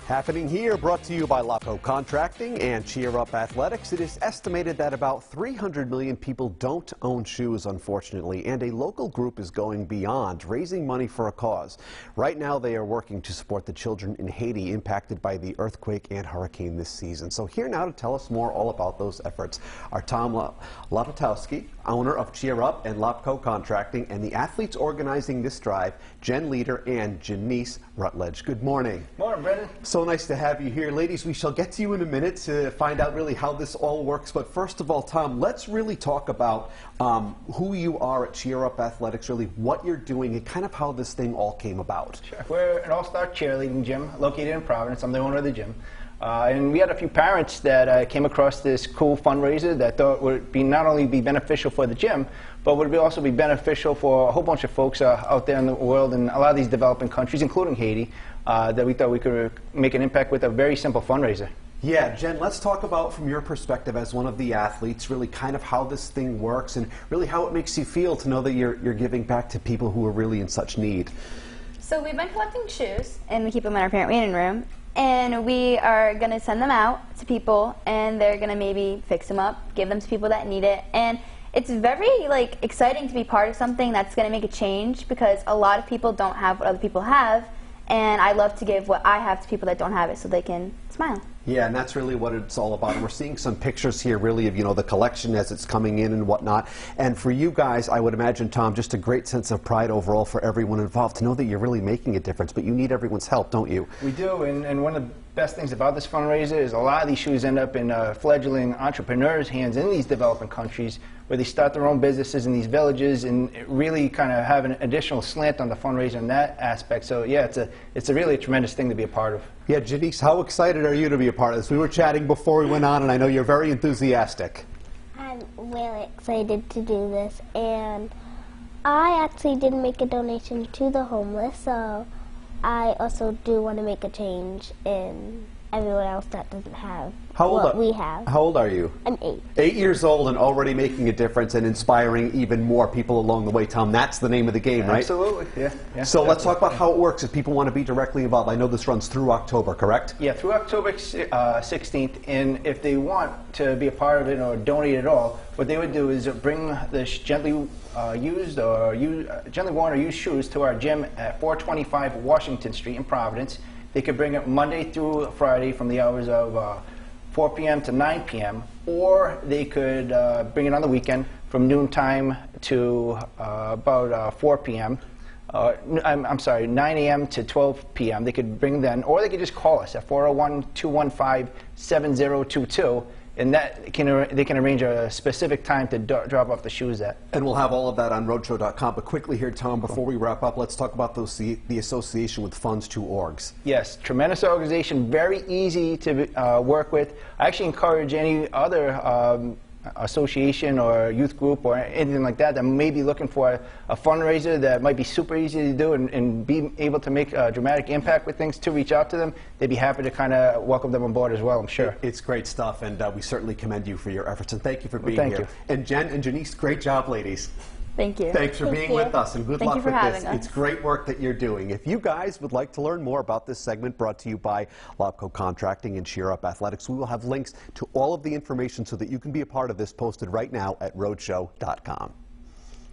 Happening here, brought to you by Lopco Contracting and Cheer Up Athletics. It is estimated that about 300 million people don't own shoes, unfortunately, and a local group is going beyond, raising money for a cause. Right now, they are working to support the children in Haiti impacted by the earthquake and hurricane this season. So here now to tell us more all about those efforts are Tom Lapatowski, owner of Cheer Up and Lopco Contracting, and the athletes organizing this drive, Jen Leader and Janice Rutledge. Good morning. Morning, Brendan. So nice to have you here. Ladies, we shall get to you in a minute to find out really how this all works. But first of all, Tom, let's really talk about who you are at Cheer Up Athletics, really what you're doing and kind of how this thing all came about. Sure. We're an all-star cheerleading gym located in Providence. I'm the owner of the gym. And we had a few parents that came across this cool fundraiser that thought would not only be beneficial for the gym, but would also be beneficial for a whole bunch of folks out there in the world and a lot of these developing countries, including Haiti, that we thought we could make an impact with a very simple fundraiser. Yeah, Jen, let's talk about, from your perspective as one of the athletes, really kind of how this thing works and really how it makes you feel to know that you're giving back to people who are really in such need. So we've been collecting shoes, and we keep them in our parent waiting room. And we are going to send them out to people, and they're going to maybe fix them up, give them to people that need it. And it's very exciting to be part of something that's going to make a change, because a lot of people don't have what other people have, and I love to give what I have to people that don't have it so they can smile. Yeah, and that's really what it's all about. And we're seeing some pictures here, really, of, the collection as it's coming in and whatnot. And for you guys, I would imagine, Tom, just a great sense of pride overall for everyone involved to know that you're really making a difference. But you need everyone's help, don't you? We do, and one of the best things about this fundraiser is a lot of these shoes end up in fledgling entrepreneurs' hands in these developing countries, where they start their own businesses in these villages and really kind of have an additional slant on the fundraiser in that aspect. So yeah, it's a really tremendous thing to be a part of. Yeah, Janice, how excited are you to be a part of this? We were chatting before we went on, and I know you're very enthusiastic. I'm really excited to do this, and I actually did make a donation to the homeless, so I also do want to make a change in everyone else that doesn't have what we have. How old are you? I'm 8. 8 years old and already making a difference and inspiring even more people along the way. Tom, that's the name of the game, right? Absolutely, yeah. So let's talk about how it works if people want to be directly involved. I know this runs through October, correct? Yeah, through October 16th, and if they want to be a part of it or donate at all, what they would do is bring the gently used or gently worn or used shoes to our gym at 425 Washington Street in Providence. They could bring it Monday through Friday from the hours of 4 p.m. to 9 p.m., or they could bring it on the weekend from noontime to about 4 p.m. I'm sorry, 9 a.m. to 12 p.m. They could bring then, or they could just call us at 401-215-7022. And they can arrange a specific time to drop off the shoes at. And we'll have all of that on roadshow.com. But quickly here, Tom, before we wrap up, let's talk about the association with Funds to Orgs. Yes, tremendous organization, very easy to work with. I actually encourage any other association or youth group or anything like that may be looking for a fundraiser that might be super easy to do and be able to make a dramatic impact with things, to reach out to them. They'd be happy to kind of welcome them on board as well, I'm sure. It's great stuff, and we certainly commend you for your efforts, and thank you for being here. Thank you. And Jen and Janice, great job, ladies. Thank you. Thanks for being with us, and good luck with this. Us. It's great work that you're doing. If you guys would like to learn more about this segment brought to you by Lopco Contracting and Cheer Up Athletics, we will have links to all of the information so that you can be a part of this posted right now at roadshow.com.